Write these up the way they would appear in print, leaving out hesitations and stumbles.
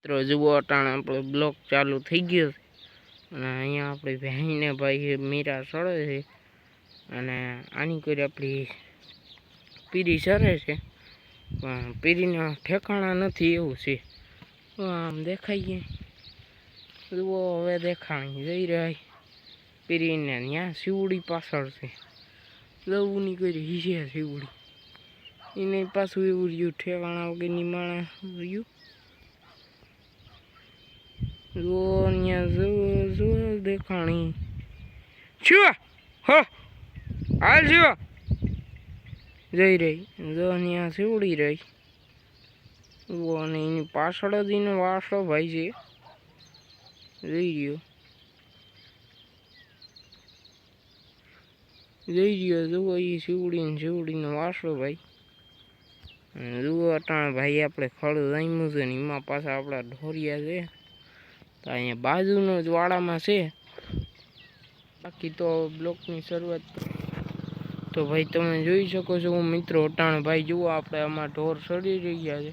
મિત્રો જુઓ અટાણે આપણો બ્લોક ચાલુ થઈ ગયો છે અને અહીંયા આપણી બહેને ભાઈ મીરા સળે છે અને આની કોઈ આપણી પીરી સરે છે પણ પીરીના ઠેકાણા નથી એવું છે. આમ દેખાય જુઓ હવે દેખાણી જઈ રહ્યા પીરીને ત્યાં શિવડી પાછળ છે લવની કોઈ હીશે શિવડી એને પાછું એવું રહ્યું ઠેકાણા વગરની માણસ રહ્યું. જો દેખાણી શું હો હાલ જો જઈ રહી જો ત્યાં સીવડી રહી અને એની પાછળ જ એનો વાસો ભાઈ છે જઈ રહ્યો જુઓ એ શિવડીનો વાસો ભાઈ. જુઓ અટાણે ભાઈ આપણે ખડ જામ્યું છે ને એમાં પાછા આપણા ઢોરિયા છે તો અહીંયા બાજુનો જ વાડામાં છે. બાકી તો બ્લોકની શરૂઆત તો ભાઈ તમે જોઈ શકો છો મિત્રો અટાણે ભાઈ જુઓ આપણે આમાં ઢોર સડી રહ્યા છે.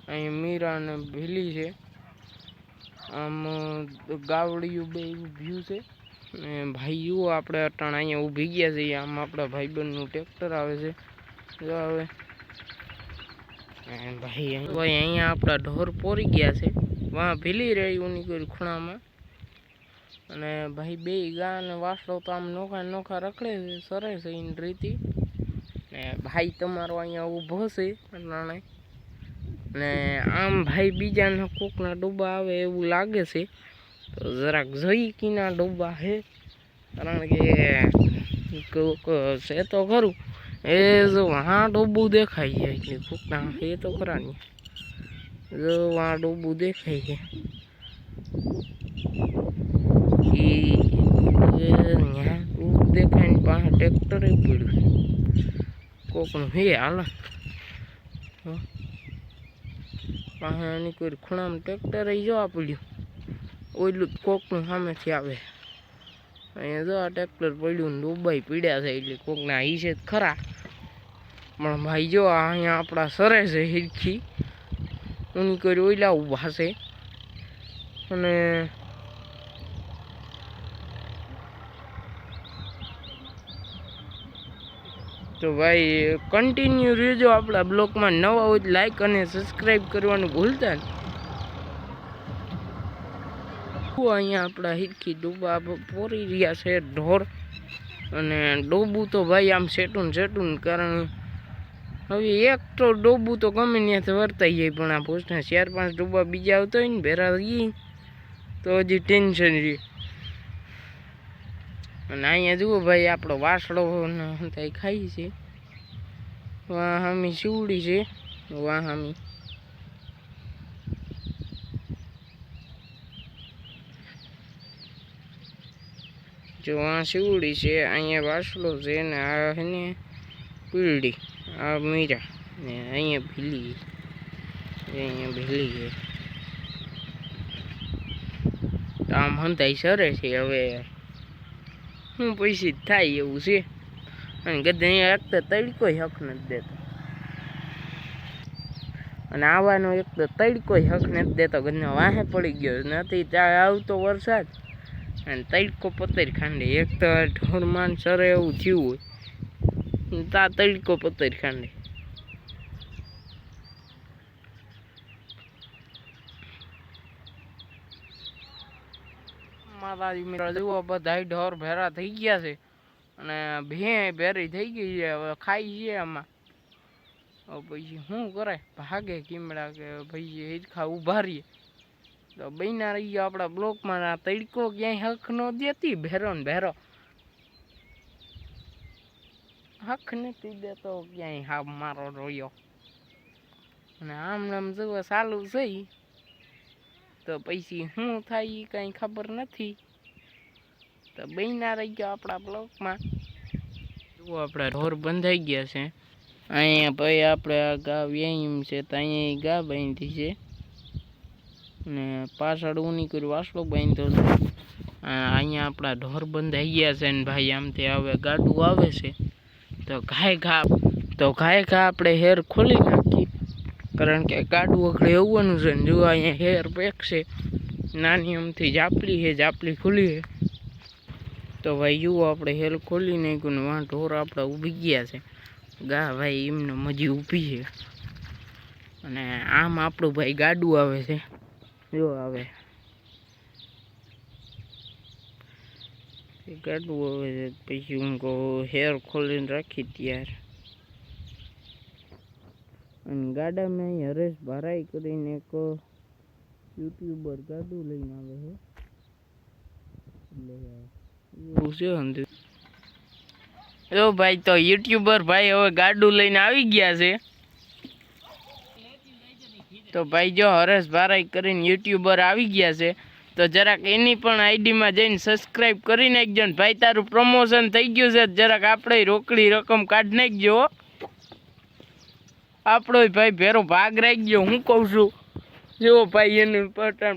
અહીંયા મીરા અને ભીલી છે આમ ગાવડિયું બે ઊભ્યું છે ને ભાઈ જુઓ આપણે અટાણે અહીંયા ઊભી ગયા છીએ. આમ આપણા ભાઈબંધનું ટ્રેક્ટર આવે છે જો હવે ભાઈ અહીંયા આપણા ઢોર પોરી ગયા છે વાં ભીલી રહી ઉની કોઈ ખૂણામાં અને ભાઈ બે ગા અને વાસળો તો આમ નોખા નોખા રખડે છે સરે છે એની રીતિ ને ભાઈ તમારો અહીંયા ઊભો છે અટાણે ને આમ ભાઈ બીજાના કોકના ડબ્બા આવે એવું લાગે છે તો જરાક જોઈ કીના ડબ્બા છે કારણ કે છે તો ખરું એ જો હા ડબ્બું દેખાય છે એટલે કોકના એ તો ખરા નહીં જો આ ડબ્બું દેખાય છે દેખાય ને પાસે ટ્રેક્ટર પડ્યું કોકનું હે હાલ પાસે એની કોઈ ખૂણામાં ટ્રેક્ટર જોવા પડ્યું ઓયલું કોકનું સામેથી આવે અહીંયા જો આ ટ્રેક્ટર પડ્યું ને ડૂબાઈ પીડ્યા છે એટલે કોકના હિસે જ ખરા પણ ભાઈ જો અહીંયા આપણા સરે છે હિરખી ઉની કોઈ ઓયલા ઊભા છે અને તો ભાઈ કન્ટિન્યુ રહેજો આપણા બ્લોગમાં. નવા હોય લાઈક અને સબસ્ક્રાઈબ કરવાનું ભૂલતા નહીં. અહીંયા આપણા હિરખી ડૂબા પોરી રહ્યા છે ઢોર અને ડોબું તો ભાઈ આમ સેટું કારણ હવે એક તો ડોબું તો ગમે ત્યાંથી વર્તાઈ જાય પણ આ પોસ્ટના 4-5 ડોબા બીજા આવતા હોય ને ભેરા રહીએ તો હજી ટેન્શન રહે. અને અહીંયા જુઓ ભાઈ આપણો વાસળો ખાઈ છે વાહ હામી શિવડી છે વાહ હામી જો આ શિવડી છે અહીંયા વાસળો છે ને આ એને પીળી આ મીરા ને અહીંયા ભીલી છે તો આમ હંતાઈ સરે છે હવે હું પૈસી થાય એવું છે અને ગધે અહીંયા એક તો તડકો હક નથી દેતો અને આવવાનો એક તો તડકો હક નથી દેતો ગધને વાહે પડી ગયો નથી ત્યાં આવતો વરસાદ અને તડકો પતર ખાંડે એક તો ઢોરમાં સરે એવું થયું હોય તા તડકો પતર ખાંડે. માતાજી મિત્રો જુઓ બધા ઢોર ભેરા થઈ ગયા છે અને ભે ભેરી થઈ ગઈ છે હવે ખાઈ છે આમાં હવે પછી શું કરે ભાગે કીમડા કે ભાઈ હિરખા ઉભા રહીએ તો બૈના રહી ગયો આપણા બ્લોકમાં. આ તડકો ક્યાંય હક ન દેતી ભેરો ને ભેરો હક નથી દેતો ક્યાંય હા મારો રોયો અને આમ નામ જુઓ ચાલુ છે તો પછી શું થાય એ કાંઈ ખબર નથી તો બૈના રહી ગયો આપણા બ્લોકમાં. જુઓ આપણા ઢોર બંધાઈ ગયા છે અહીંયા ભાઈ આપણે આ ગા વ્યાયામ છે તો અહીંયા ગા બાંધી છે ને પાછળ ઊની કરી વાસળો બાંધ્યો છે. અહીંયા આપણા ઢોર બંધાઈ ગયા છે ને ભાઈ આમથી હવે ગાડું આવે છે તો ઘાય ઘા આપણે હેર ખોલી નાખી કારણ કે ગાડું વખડે આવવાનું છે ને. જો અહીંયા હેર પેક છે, નાની અમથી જાપલી છે, જાપલી ખુલી છે. તો ભાઈ જુઓ આપણે હેલ ખોલી નાખ્યું ને વાં ઢોર આપણે ઊભી ગયા છે. ગા ભાઈ એમને મજી ઊભી છે. અને આમ આપણું ભાઈ ગાડું આવે છે, જો આવે ગાડું આવે છે. પછી હું કહું હેર ખોલીને રાખી ત્યાર. અને ગાડામાં અહીં હરેશ ભરાઈ કરીને એક યુટ્યુબર ગાડું લઈને આવે છે. એવું છે અંદર. જો ભાઈ તો યુટ્યુબર ભાઈ હવે ગાડું લઈને આવી ગયા છે. તો ભાઈ જો હરેશ ભારાઈ કરીને યુટ્યુબર આવી ગયા છે. તો જરાક એની પણ આઈડીમાં જઈને સબસ્ક્રાઈબ કરી નાખજો ને ભાઈ. તારું પ્રમોશન થઈ ગયું છે, જરાક આપણે રોકડી રકમ કાઢી નાખજો. આપણો ભાઈ ભેરો ભાગ રાખી ગયો, હું કહું છું. જો ભાઈ એનું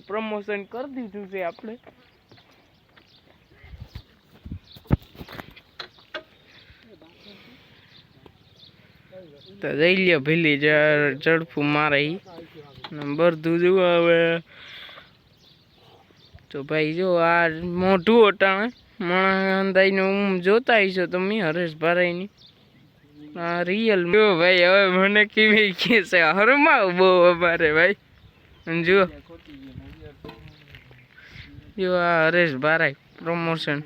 પ્રમોશન કરી દીધું છે આપણે. તો જઈ લ્યો ભીલી ઝડપું મારે બધું જુઓ હવે. તો ભાઈ જો આ મોઢું અટાણે મણાંદાઈને હું જોતા હશો તમે હરેશ ભારાઈની આ રિયલ. જો ભાઈ હવે મને કેવી કે છે હરમાવ બહુ અમારે ભાઈ. જો આ હરેશ ભારાઈ પ્રમોશન.